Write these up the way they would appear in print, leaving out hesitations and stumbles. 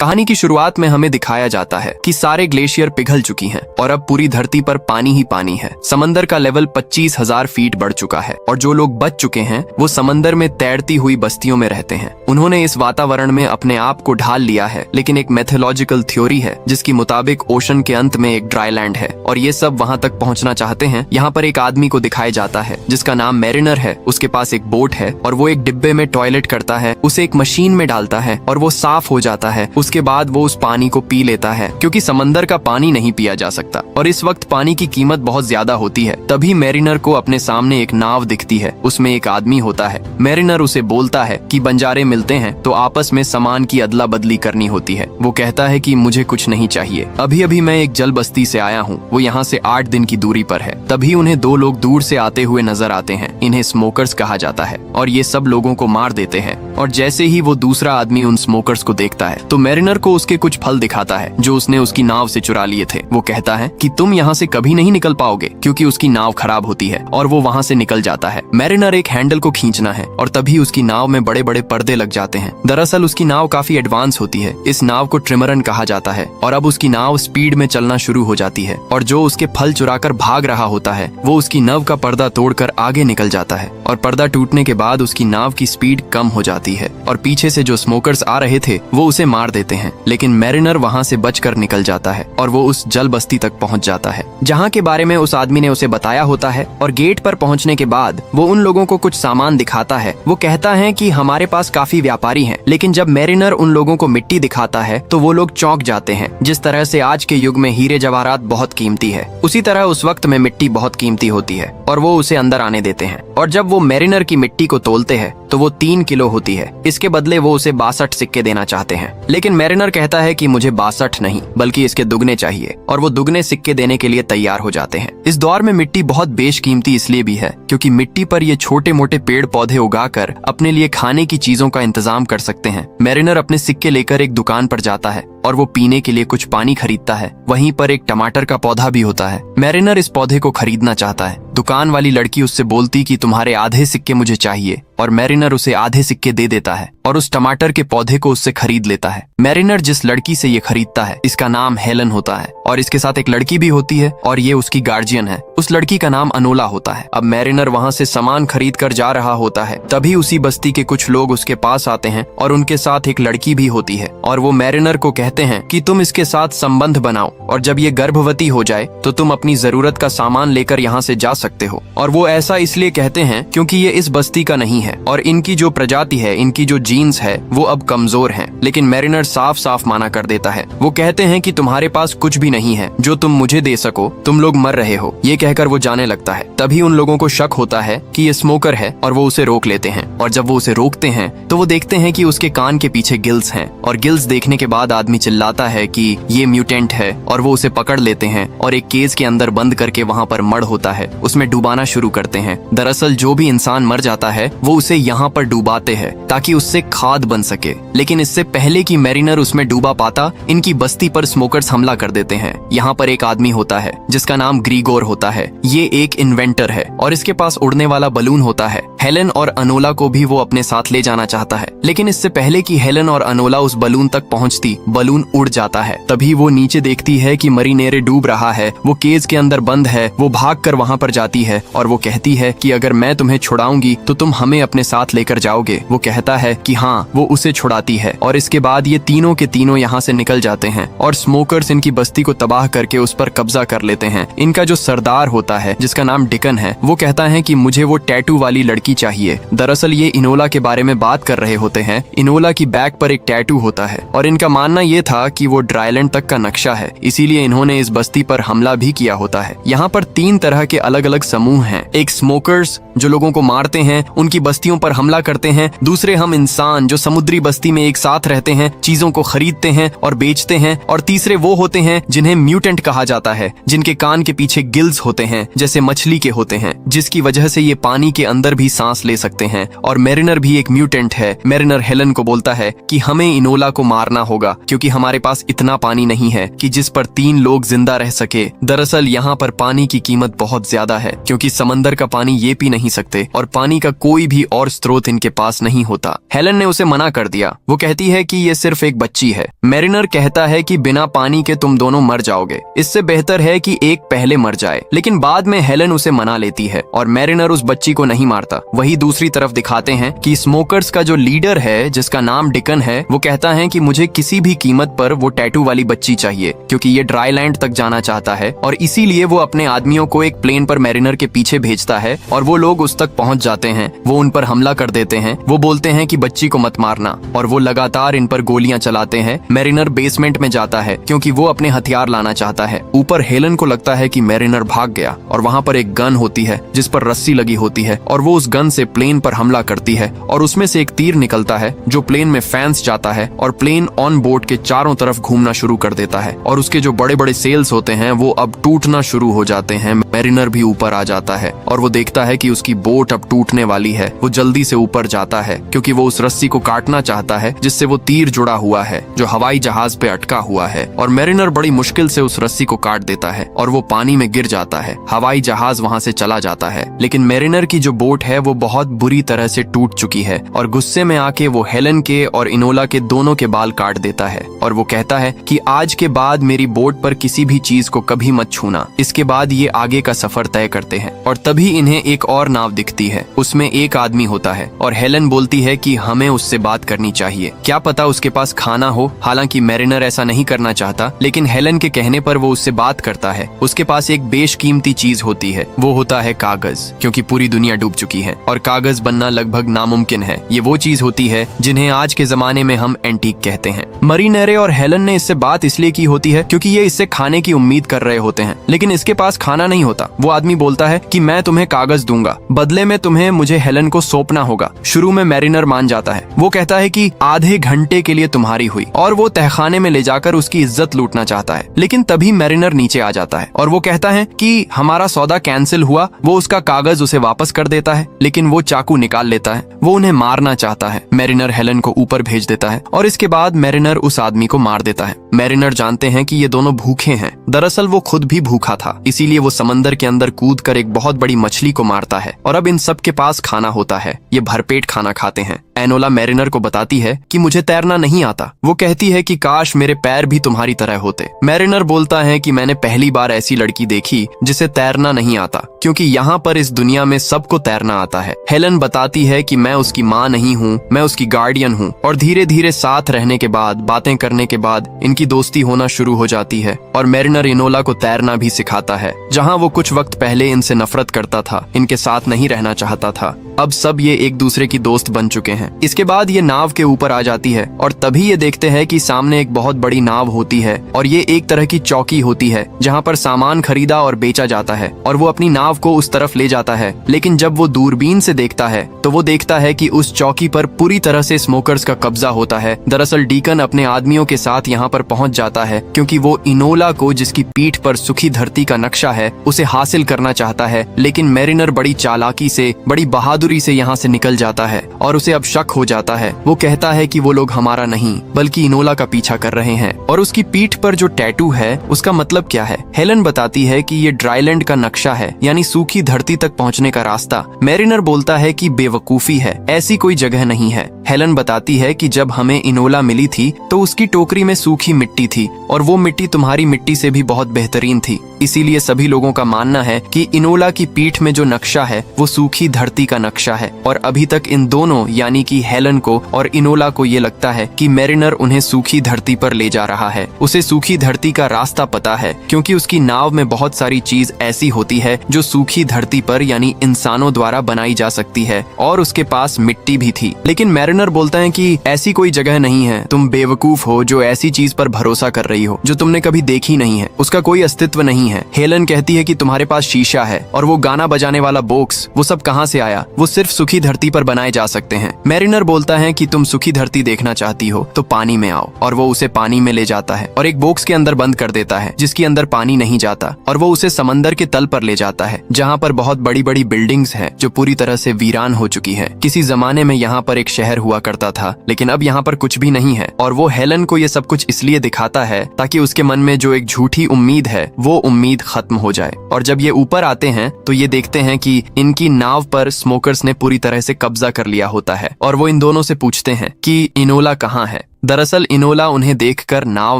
कहानी की शुरुआत में हमें दिखाया जाता है कि सारे ग्लेशियर पिघल चुकी हैं और अब पूरी धरती पर पानी ही पानी है। समंदर का लेवल 25,000 फीट बढ़ चुका है और जो लोग बच चुके हैं वो समंदर में तैरती हुई बस्तियों में रहते हैं। उन्होंने इस वातावरण में अपने आप को ढाल लिया है, लेकिन एक मैथोलॉजिकल थ्योरी है जिसकी मुताबिक ओशन के अंत में एक ड्राई लैंड है और ये सब वहाँ तक पहुँचना चाहते हैं। यहाँ पर एक आदमी को दिखाया जाता है जिसका नाम मैरिनर है। उसके पास एक बोट है और वो एक डिब्बे में टॉयलेट करता है, उसे एक मशीन में डालता है और वो साफ हो जाता है। उसके बाद वो उस पानी को पी लेता है क्योंकि समंदर का पानी नहीं पिया जा सकता और इस वक्त पानी की कीमत बहुत ज्यादा होती है। तभी मैरिनर को अपने सामने एक नाव दिखती है, उसमें एक आदमी होता है। मैरिनर उसे बोलता है कि बंजारे मिलते हैं तो आपस में सामान की अदला बदली करनी होती है। वो कहता है कि मुझे कुछ नहीं चाहिए, अभी अभी मैं एक जल बस्ती से आया हूँ, वो यहाँ से 8 दिन की दूरी पर है। तभी उन्हें 2 लोग दूर से आते हुए नजर आते हैं। इन्हें स्मोकर्स कहा जाता है और ये सब लोगों को मार देते हैं। और जैसे ही वो दूसरा आदमी उन स्मोकर्स को देखता है तो मैरिनर को उसके कुछ फल दिखाता है जो उसने उसकी नाव से चुरा लिए थे। वो कहता है कि तुम यहाँ से कभी नहीं निकल पाओगे क्योंकि उसकी नाव खराब होती है और वो वहाँ से निकल जाता है। मैरिनर एक हैंडल को खींचना है और तभी उसकी नाव में बड़े बड़े पर्दे लग जाते हैं। दरअसल उसकी नाव काफी एडवांस होती है। इस नाव को ट्रिमरन कहा जाता है और अब उसकी नाव स्पीड में चलना शुरू हो जाती है और जो उसके फल चुराकर भाग रहा होता है वो उसकी नाव का पर्दा तोड़कर आगे निकल जाता है और पर्दा टूटने के बाद उसकी नाव की स्पीड कम हो जाती है और पीछे से जो स्मोकर्स आ रहे थे वो उसे मार देते हैं। लेकिन मैरिनर वहाँ से बचकर निकल जाता है और वो उस जल बस्ती तक पहुँच जाता है जहाँ के बारे में उस आदमी ने उसे बताया होता है। और गेट पर पहुँचने के बाद वो उन लोगों को कुछ सामान दिखाता है। वो कहता है कि हमारे पास काफी व्यापारी हैं, लेकिन जब मैरिनर उन लोगों को मिट्टी दिखाता है तो वो लोग चौंक जाते हैं। जिस तरह से आज के युग में हीरे जवाहरात बहुत कीमती है, उसी तरह उस वक्त में मिट्टी बहुत कीमती होती है और वो उसे अंदर आने देते हैं। और जब वो मैरिनर की मिट्टी को तोलते हैं तो वो 3 किलो होती है। इसके बदले वो उसे 62 सिक्के देना चाहते हैं, लेकिन मैरिनर कहता है कि मुझे 62 नहीं बल्कि इसके दुगने चाहिए और वो दुगने सिक्के देने के लिए तैयार हो जाते हैं। इस दौर में मिट्टी बहुत बेशकीमती इसलिए भी है क्योंकि मिट्टी पर ये छोटे मोटे पेड़ पौधे उगाकर अपने लिए खाने की चीजों का इंतजाम कर सकते हैं। मैरिनर अपने सिक्के लेकर एक दुकान पर जाता है और वो पीने के लिए कुछ पानी खरीदता है। वहीं पर एक टमाटर का पौधा भी होता है। मैरिनर इस पौधे को खरीदना चाहता है। दुकान वाली लड़की उससे बोलती कि तुम्हारे आधे सिक्के मुझे चाहिए और मैरिनर उसे आधे सिक्के दे देता है और उस टमाटर के पौधे को उससे खरीद लेता है। मैरिनर जिस लड़की से ये खरीदता है इसका नाम हेलन होता है और इसके साथ एक लड़की भी होती है और ये उसकी गार्जियन है। उस लड़की का नाम अनोला होता है। अब मैरिनर वहाँ से सामान खरीद कर जा रहा होता है, तभी उसी बस्ती के कुछ लोग उसके पास आते हैं और उनके साथ एक लड़की भी होती है और वो मैरिनर को कहते हैं कि तुम इसके साथ संबंध बनाओ और जब ये गर्भवती हो जाए तो तुम अपनी जरूरत का सामान लेकर यहाँ से जा सकते हो। और वो ऐसा इसलिए कहते हैं क्योंकि ये इस बस्ती का नहीं है और इनकी जो प्रजाति है, इनकी जो जीन्स है वो अब कमजोर हैं। लेकिन मैरिनर साफ साफ माना कर देता है। वो कहते हैं कि तुम्हारे पास कुछ भी नहीं है जो तुम मुझे दे सको, तुम लोग मर रहे हो। ये कहकर वो जाने लगता है। तभी उन लोगों को शक होता है कि ये स्मोकर है और वो उसे रोक लेते हैं और जब वो उसे रोकते हैं तो वो देखते हैं कि उसके कान के पीछे गिल्स हैं और गिल्स देखने के बाद आदमी चिल्लाता है कि ये म्यूटेंट है और वो उसे पकड़ लेते हैं और एक केज के अंदर बंद करके वहाँ पर मड होता है उसमें डुबाना शुरू करते हैं। दरअसल जो भी इंसान मर जाता है वो उसे यहाँ पर डुबाते हैं ताकि उससे खाद बन सके। लेकिन इससे पहले कि मैरिनर उसमें डूबा पाता, इनकी बस्ती पर स्मोकर्स हमला कर देते हैं। यहाँ पर एक आदमी होता है जिसका नाम ग्रीगोर होता है। ये एक इन्वेंटर है और इसके पास उड़ने वाला बलून होता है। हेलन और अनोला को भी वो अपने साथ ले जाना चाहता है, लेकिन इससे पहले कि हेलन और अनोला उस बलून तक पहुँचती, बलून उड़ जाता है। तभी वो नीचे देखती है कि मरीनेरे डूब रहा है, वो केज के अंदर बंद है। वो भागकर वहाँ पर जाती है और वो कहती है कि अगर मैं तुम्हें छुड़ाऊंगी तो तुम हमें अपने साथ लेकर जाओगे। वो कहता है कि हाँ। वो उसे छुड़ाती है और इसके बाद ये तीनों के तीनों यहाँ से निकल जाते हैं और स्मोकर्स इनकी बस्ती को तबाह करके उस पर कब्जा कर लेते हैं। इनका जो सरदार होता है जिसका नाम डिकन है, वो कहता है कि मुझे वो टैटू वाली लड़की चाहिए। दरअसल ये इनोला के बारे में बात कर रहे होते हैं। इनोला की बैक पर एक टैटू होता है और इनका मानना ये था कि वो ड्राईलैंड तक का नक्शा है, इसीलिए इन्होंने इस बस्ती पर हमला भी किया होता है। यहाँ पर 3 तरह के अलग अलग समूह हैं। एक स्मोकर्स जो लोगों को मारते हैं, उनकी बस्तियों पर हमला करते हैं। दूसरे हम इंसान जो समुद्री बस्ती में एक साथ रहते हैं, चीजों को खरीदते हैं और बेचते हैं। और तीसरे वो होते हैं जिन्हें म्यूटेंट कहा जाता है, जिनके कान के पीछे गिल्स होते हैं जैसे मछली के होते हैं, जिसकी वजह से ये पानी के अंदर भी सांस ले सकते हैं। और मैरिनर भी एक म्यूटेंट है। मैरिनर हेलन को बोलता है कि हमें इनोला को मारना होगा क्योंकि हमारे पास इतना पानी नहीं है कि जिस पर 3 लोग जिंदा रह सके। दरअसल यहाँ पर पानी की कीमत बहुत ज्यादा है क्योंकि समंदर का पानी ये पी नहीं सकते और पानी का कोई भी और स्रोत इनके पास नहीं होता। हेलन हेलन ने उसे मना कर दिया। वो कहती है कि ये सिर्फ एक बच्ची है। मैरिनर कहता है कि बिना पानी के तुम दोनों मर जाओगे, इससे बेहतर है कि एक पहले मर जाए। लेकिन बाद में हेलन उसे मना लेती है और मैरिनर उस बच्ची को नहीं मारता। वही दूसरी तरफ दिखाते हैं कि स्मोकर्स का जो लीडर है, जिसका नाम डिकन है, वो कहता है कि मुझे किसी भी कीमत पर वो टैटू वाली बच्ची चाहिए, क्योंकि ये ड्राई लैंड तक जाना चाहता है और इसीलिए वो अपने आदमियों को एक प्लेन पर मैरिनर के पीछे भेजता है और वो लोग उस तक पहुंच जाते हैं। वो उन पर हमला कर देते हैं। वो बोलते हैं कि बच्ची को मत मारना और वो लगातार इन पर गोलियां चलाते हैं। मैरिनर बेसमेंट में जाता है क्योंकि वो अपने हथियार लाना चाहता है। ऊपर हेलन को लगता है कि मैरिनर भाग गया और वहाँ पर एक गन होती है जिस पर रस्सी लगी होती है और वो उस गन से प्लेन पर हमला करती है और उसमें से एक तीर निकलता है जो प्लेन में फैंस जाता है और प्लेन ऑन बोर्ड के चारों तरफ घूमना शुरू कर देता है और उसके जो बड़े बड़े सेल्स होते हैं वो अब टूटना शुरू हो जाते हैं। मैरिनर भी ऊपर आ जाता है और वो देखता है कि उसकी बोट अब टूटने वाली है। वो जल्दी से ऊपर जाता है क्योंकि वो उस रस्सी को काटना चाहता है जिससे वो तीर जुड़ा हुआ है जो हवाई जहाज पे अटका हुआ है और मैरिनर बड़ी मुश्किल से उस रस्सी को काट देता है और वो पानी में गिर जाता है। हवाई जहाज वहाँ से चला जाता है, लेकिन मैरिनर की जो बोट है वो बहुत बुरी तरह से टूट चुकी है और गुस्से में आके वो हेलन के और इनोला के दोनों के बाल काट देता है और वो कहता है कि आज के बाद मेरी बोट पर किसी भी चीज को कभी मत छूना। इसके बाद ये आगे का सफर तय करते हैं और तभी इन्हें एक और नाव दिखती है। उसमें एक आदमी होता है और हेलन बोलती है कि हमें उससे बात करनी चाहिए, क्या पता उसके पास खाना हो। हालांकि मैरिनर ऐसा नहीं करना चाहता, लेकिन हेलन के कहने पर वो उससे बात करता है। उसके पास एक बेशकीमती चीज होती है, वो होता है कागज, क्योंकि पूरी दुनिया डूब चुकी है और कागज बनना लगभग नामुमकिन है। ये वो चीज होती है जिन्हें आज के जमाने में हम एंटीक कहते हैं। मरीनेरे और हेलन ने इससे बात इसलिए की होती है क्योंकि ये इससे खाने की उम्मीद कर रहे होते हैं, लेकिन इसके पास खाना नहीं होता। वो आदमी बोलता है कि मैं तुम्हें कागज दूंगा, बदले में तुम्हें मुझे हेलन को सौंपना होगा। शुरू में मैरिनर मान जाता है। वो कहता है कि आधे घंटे के लिए तुम्हारी हुई और वो तहखाने में ले जाकर उसकी इज्जत लूटना चाहता है। लेकिन तभी मैरिनर नीचे आ जाता है और वो कहता है कि हमारा सौदा कैंसिल हुआ। वो उसका कागज उसे वापस कर देता है, लेकिन वो चाकू निकाल लेता है। वो उन्हें मारना चाहता है। मैरिनर हेलन को ऊपर भेज देता है और इसके बाद मैरिनर उस आदमी को मार देता है। मैरिनर जानते हैं कि ये दोनों भूखे हैं। दरअसल वो खुद भी भूखा था, इसीलिए वो समंदर के अंदर कूदकर एक बहुत बड़ी मछली को मारता है और अब इन सब के पास खाना होता है। ये भरपेट खाना खाते हैं। एनोला मैरिनर को बताती है कि मुझे तैरना नहीं आता। वो कहती है कि काश मेरे पैर भी तुम्हारी तरह होते। मैरिनर बोलता है कि मैंने पहली बार ऐसी लड़की देखी जिसे तैरना नहीं आता, क्योंकि यहाँ पर इस दुनिया में सबको तैरना आता है। हेलन बताती है कि मैं उसकी माँ नहीं हूँ, मैं उसकी गार्डियन हूँ और धीरे धीरे साथ रहने के बाद, बातें करने के बाद इनकी दोस्ती होना शुरू हो जाती है और मैरिनर इनोला को तैरना भी सिखाता है। जहाँ वो कुछ वक्त पहले इनसे नफरत करता था, इनके साथ नहीं रहना चाहता था, अब सब ये एक दूसरे की दोस्त बन चुके हैं। इसके बाद ये नाव के ऊपर आ जाती है और तभी ये देखते हैं कि सामने एक बहुत बड़ी नाव होती है और ये एक तरह की चौकी होती है जहाँ पर सामान खरीदा और बेचा जाता है और वो अपनी नाव को उस तरफ ले जाता है। लेकिन जब वो दूरबीन से देखता है तो वो देखता है कि उस चौकी पर पूरी तरह से स्मोकर्स का कब्जा होता है। दरअसल डीकन अपने आदमियों के साथ यहाँ पर पहुँच जाता है क्योंकि वो इनोला को, जिसकी पीठ पर सूखी धरती का नक्शा है, उसे हासिल करना चाहता है। लेकिन मैरिनर बड़ी चालाकी से, बड़ी बहादुरी से यहाँ से निकल जाता है और उसे अब शक हो जाता है। वो कहता है कि वो लोग हमारा नहीं बल्कि इनोला का पीछा कर रहे हैं और उसकी पीठ पर जो टैटू है उसका मतलब क्या है। हेलन बताती है कि ये ड्राईलैंड का नक्शा है, यानी सूखी धरती तक पहुँचने का रास्ता। मैरिनर बोलता है कि बेवकूफी है, ऐसी कोई जगह नहीं है। हेलन बताती है कि जब हमें इनोला मिली थी तो उसकी टोकरी में सूखी मिट्टी थी और वो मिट्टी तुम्हारी मिट्टी से भी बहुत बेहतरीन थी। इसीलिए सभी लोगों का मानना है कि इनोला की पीठ में जो नक्शा है वो सूखी धरती का नक्शा है और अभी तक इन दोनों, यानी कि हेलन को और इनोला को ये लगता है कि मैरिनर उन्हें सूखी धरती पर ले जा रहा है। उसे सूखी धरती का रास्ता पता है क्योंकि उसकी नाव में बहुत सारी चीज ऐसी होती है जो सूखी धरती पर, यानी इंसानों द्वारा बनाई जा सकती है और उसके पास मिट्टी भी थी। लेकिन मैरिनर बोलता है कि ऐसी कोई जगह नहीं है, तुम बेवकूफ हो जो ऐसी चीज पर भरोसा कर रही हो जो तुमने कभी देखी नहीं है, उसका कोई अस्तित्व नहीं है। हेलन कहती है कि तुम्हारे पास शीशा है और वो गाना बजाने वाला बॉक्स, वो सब कहाँ से आया, वो सिर्फ सूखी धरती पर बनाए जा सकते हैं। मैरिनर बोलता है कि तुम सूखी धरती देखना चाहती हो तो पानी में आओ और वो उसे पानी में ले जाता है और एक बॉक्स के अंदर बंद कर देता है जिसके अंदर पानी नहीं जाता और वो उसे समंदर के तल पर ले जाता है जहाँ पर बहुत बड़ी बड़ी बिल्डिंग्स है जो पूरी तरह से वीरान हो चुकी है। किसी जमाने में यहाँ पर एक शहर हुआ करता था, लेकिन अब यहाँ पर कुछ भी नहीं है और वो हेलन को ये सब कुछ इसलिए दिखाता है ताकि उसके मन में जो एक झूठी उम्मीद है वो उम्मीद खत्म हो जाए। और जब ये ऊपर आते हैं तो ये देखते हैं कि इनकी नाव पर स्मोकर्स स्मोकर्स ने पूरी तरह से कब्जा कर लिया होता है और वो इन दोनों से पूछते हैं कि इनोला कहाँ है। दरअसल इनोला उन्हें देखकर नाव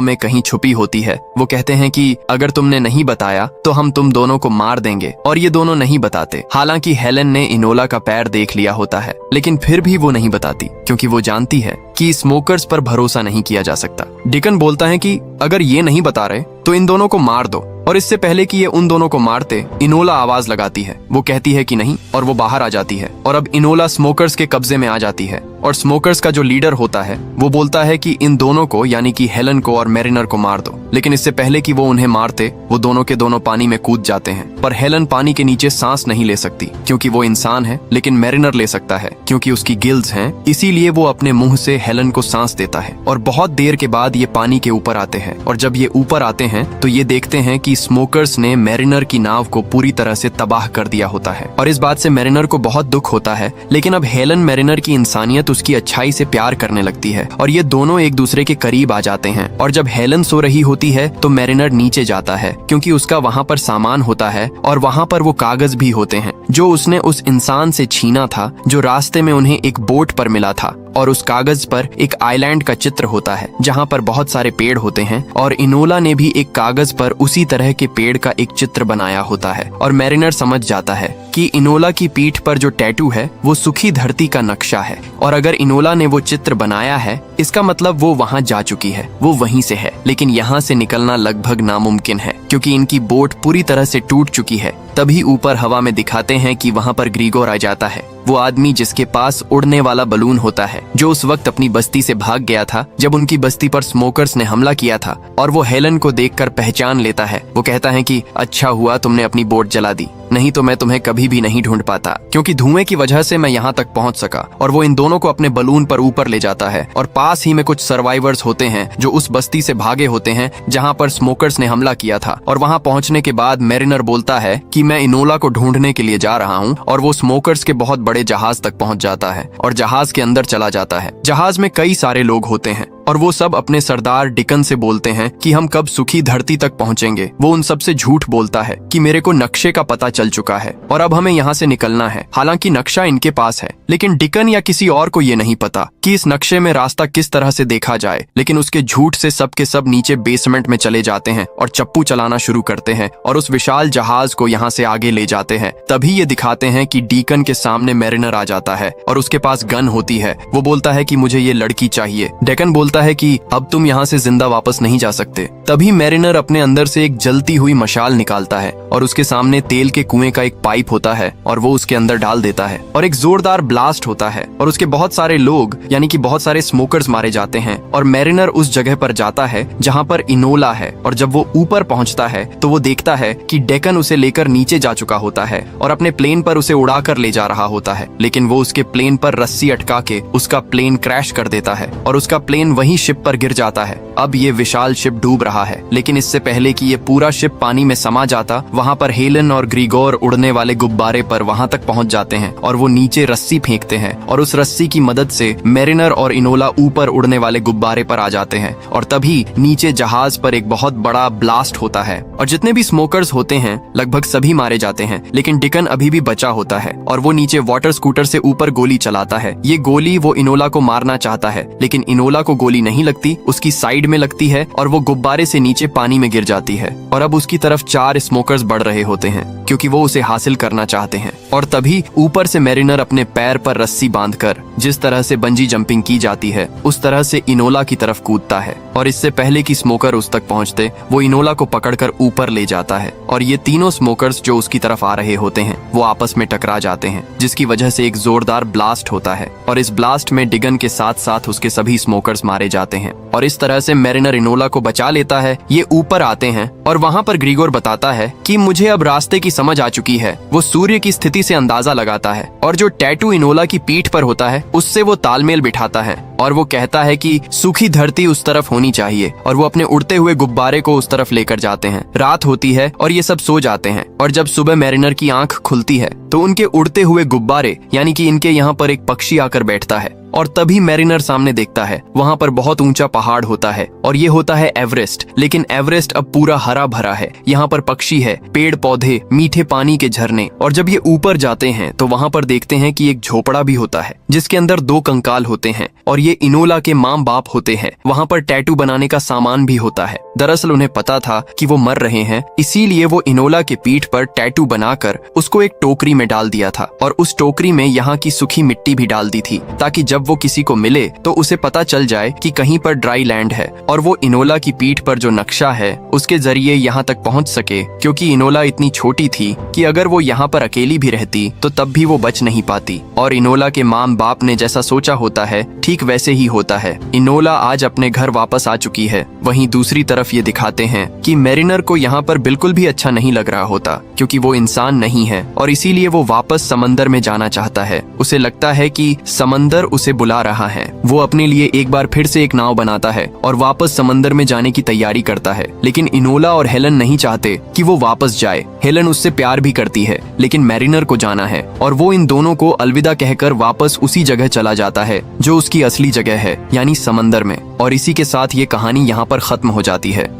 में कहीं छुपी होती है। वो कहते हैं कि अगर तुमने नहीं बताया तो हम तुम दोनों को मार देंगे, और ये दोनों नहीं बताते। हालांकि हेलन ने इनोला का पैर देख लिया होता है, लेकिन फिर भी वो नहीं बताती क्योंकि वो जानती है कि स्मोकर्स पर भरोसा नहीं किया जा सकता। डिकन बोलता है कि अगर ये नहीं बता रहे तो इन दोनों को मार दो, और इससे पहले कि ये उन दोनों को मारते, इनोला आवाज लगाती है। वो कहती है कि नहीं, और वो बाहर आ जाती है। और अब इनोला स्मोकर्स के कब्जे में आ जाती है, और स्मोकर्स का जो लीडर होता है वो बोलता है कि इन दोनों को, यानी कि हेलन को और मैरिनर को मार दो। लेकिन इससे पहले कि वो उन्हें मारते, वो दोनों के दोनों पानी में कूद जाते हैं। पर हेलन पानी के नीचे सांस नहीं ले सकती क्योंकि वो इंसान है, लेकिन मैरिनर ले सकता है क्योंकि उसकी गिल्स हैं। इसीलिए वो अपने मुंह से हेलन को सांस देता है, और बहुत देर के बाद ये पानी के ऊपर आते हैं। और जब ये ऊपर आते हैं तो ये देखते हैं कि स्मोकर्स ने मैरिनर की नाव को पूरी तरह से तबाह कर दिया होता है। और इस बात से मैरिनर को बहुत दुख होता है, लेकिन अब हेलन मैरिनर की इंसानियत, उसकी अच्छाई से प्यार करने लगती है, और ये दोनों एक दूसरे के करीब आ जाते हैं। और जब हेलन सो रही होती है तो मैरिनर नीचे जाता है क्योंकि उसका वहाँ पर सामान होता है, और वहाँ पर वो कागज भी होते हैं जो उसने उस इंसान से छीना था जो रास्ते में उन्हें एक बोट पर मिला था। और उस कागज पर एक आइलैंड का चित्र होता है जहाँ पर बहुत सारे पेड़ होते हैं, और इनोला ने भी एक कागज पर उसी तरह के पेड़ का एक चित्र बनाया होता है। और मैरिनर समझ जाता है कि इनोला की पीठ पर जो टैटू है वो सूखी धरती का नक्शा है, और अगर इनोला ने वो चित्र बनाया है इसका मतलब वो वहाँ जा चुकी है, वो वहीं से है। लेकिन यहाँ से निकलना लगभग नामुमकिन है क्योंकि इनकी बोट पूरी तरह से टूट चुकी है। तभी ऊपर हवा में दिखाते हैं कि वहाँ पर ग्रीगोर आ जाता है, वो आदमी जिसके पास उड़ने वाला बलून होता है, जो उस वक्त अपनी बस्ती से भाग गया था जब उनकी बस्ती पर स्मोकर्स ने हमला किया था। और वो हेलन को देखकर पहचान लेता है। वो कहता है कि अच्छा हुआ तुमने अपनी बोट जला दी, नहीं तो मैं तुम्हें कभी भी नहीं ढूंढ पाता, क्योंकि धुएं की वजह से मैं यहाँ तक पहुँच सका। और वो इन दोनों को अपने बलून पर ऊपर ले जाता है, और पास ही में कुछ सर्वाइवर्स होते हैं जो उस बस्ती से भागे होते हैं जहाँ पर स्मोकर्स ने हमला किया था। और वहाँ पहुँचने के बाद मैरिनर बोलता है कि मैं इनोला को ढूंढने के लिए जा रहा हूँ, और वो स्मोकर्स के बहुत बड़े जहाज तक पहुँच जाता है और जहाज के अंदर चला जाता है। जहाज में कई सारे लोग होते हैं और वो सब अपने सरदार डिकन से बोलते हैं कि हम कब सूखी धरती तक पहुंचेंगे। वो उन सब से झूठ बोलता है कि मेरे को नक्शे का पता चल चुका है और अब हमें यहाँ से निकलना है। हालांकि नक्शा इनके पास है, लेकिन डिकन या किसी और को ये नहीं पता कि इस नक्शे में रास्ता किस तरह से देखा जाए। लेकिन उसके झूठ से सब के सब नीचे बेसमेंट में चले जाते हैं और चप्पू चलाना शुरू करते हैं और उस विशाल जहाज को यहाँ से आगे ले जाते हैं। तभी ये दिखाते हैं कि डिकन के सामने मैरिनर आ जाता है और उसके पास गन होती है। वो बोलता है कि मुझे ये लड़की चाहिए। डिकन बोलता है कि अब तुम यहाँ से जिंदा वापस नहीं जा सकते। तभी मैरिनर अपने अंदर से एक जलती हुई मशाल निकालता है और उसके सामने तेल के कुएं का एक पाइप होता है और वो उसके अंदर डाल देता है और एक जोरदार ब्लास्ट होता है और उसके बहुत सारे लोग यानी कि बहुत सारे स्मोकर्स मारे जाते हैं। और मैरिनर उस जगह पर जाता है जहाँ पर इनोला है और जब वो ऊपर पहुँचता है तो वो देखता है कि डेकन उसे लेकर नीचे जा चुका होता है और अपने प्लेन पर उसे उड़ाकर ले जा रहा होता है। लेकिन वो उसके प्लेन पर रस्सी अटका के उसका प्लेन क्रैश कर देता है और उसका प्लेन वही शिप पर गिर जाता है। अब ये विशाल शिप डूब रहा है, लेकिन इससे पहले कि ये पूरा शिप पानी में समा जाता, वहाँ पर हेलन और ग्रीगोर उड़ने वाले गुब्बारे पर वहाँ तक पहुँच जाते हैं और वो नीचे रस्सी फेंकते हैं और उस रस्सी की मदद से मैरिनर और इनोला ऊपर उड़ने वाले गुब्बारे पर आ जाते हैं। और तभी नीचे जहाज पर एक बहुत बड़ा ब्लास्ट होता है और जितने भी स्मोकर्स होते हैं लगभग सभी मारे जाते हैं, लेकिन डिकन अभी भी बचा होता है और वो नीचे वाटर स्कूटर से ऊपर गोली चलाता है। ये गोली वो इनोला को मारना चाहता है, लेकिन इनोला को गोली नहीं लगती, उसकी साइड में लगती है और वो गुब्बारे से नीचे पानी में गिर जाती है। और अब उसकी तरफ 4 स्मोकर्स बढ़ रहे होते हैं क्योंकि वो उसे हासिल करना चाहते हैं। और तभी ऊपर से मैरिनर अपने पैर पर रस्सी बांधकर जिस तरह से बंजी जंपिंग की जाती है उस तरह से इनोला की तरफ कूदता है और इससे पहले कि स्मोकर उस तक पहुंचते वो इनोला को पकड़कर ऊपर ले जाता है। और ये तीनों स्मोकर्स जो उसकी तरफ आ रहे होते हैं वो आपस में टकरा जाते हैं, जिसकी वजह से एक जोरदार ब्लास्ट होता है और इस ब्लास्ट में डिगन के साथ साथ उसके सभी स्मोकर्स मारे जाते हैं। और इस तरह से मैरिनर इनोला को बचा लेता है। ये ऊपर आते हैं और वहाँ पर ग्रीगोर बताता है कि मुझे अब रास्ते की समझ आ चुकी है। वो सूर्य की स्थिति से अंदाजा लगाता है और जो टैटू इनोला की पीठ पर होता है उससे वो तालमेल बिठाता है और वो कहता है कि सूखी धरती उस तरफ होनी चाहिए, और वो अपने उड़ते हुए गुब्बारे को उस तरफ लेकर जाते हैं। रात होती है और ये सब सो जाते हैं, और जब सुबह मैरिनर की आंख खुलती है तो उनके उड़ते हुए गुब्बारे यानी कि इनके यहाँ पर एक पक्षी आकर बैठता है। और तभी मैरिनर सामने देखता है, वहां पर बहुत ऊंचा पहाड़ होता है और ये होता है एवरेस्ट। लेकिन एवरेस्ट अब पूरा हरा भरा है, यहाँ पर पक्षी है, पेड़ पौधे, मीठे पानी के झरने। और जब ये ऊपर जाते हैं तो वहां पर देखते हैं कि एक झोपड़ा भी होता है जिसके अंदर 2 कंकाल होते हैं, और ये इनोला के माँ बाप होते हैं। वहां पर टैटू बनाने का सामान भी होता है। दरअसल उन्हें पता था कि वो मर रहे हैं, इसीलिए वो इनोला के पीठ पर टैटू बनाकर उसको एक टोकरी में डाल दिया था, और उस टोकरी में यहाँ की सूखी मिट्टी भी डाल दी थी, ताकि जब वो किसी को मिले तो उसे पता चल जाए कि कहीं पर ड्राई लैंड है, और वो इनोला की पीठ पर जो नक्शा है उसके जरिए यहाँ तक पहुँच सके। क्योंकि इनोला इतनी छोटी थी कि अगर वो यहाँ पर अकेली भी रहती तो तब भी वो बच नहीं पाती। और इनोला के माँ बाप ने जैसा सोचा होता है ठीक वैसे ही होता है। इनोला आज अपने घर वापस आ चुकी है। वहीं दूसरी तरफ ये दिखाते हैं कि मैरिनर को यहाँ पर बिल्कुल भी अच्छा नहीं लग रहा होता, क्योंकि वो इंसान नहीं है, और इसीलिए वो वापस समंदर में जाना चाहता है। उसे लगता है कि समंदर उसे बुला रहा है। वो अपने लिए एक बार फिर से एक नाव बनाता है और वापस समंदर में जाने की तैयारी करता है। लेकिन इनोला और हेलन नहीं चाहते कि वो वापस जाए। हेलन उससे प्यार भी करती है, लेकिन मैरिनर को जाना है, और वो इन दोनों को अलविदा कहकर वापस उसी जगह चला जाता है जो उसकी असली जगह है, यानी समंदर में। और इसी के साथ ये कहानी यहाँ पर खत्म हो जाती है।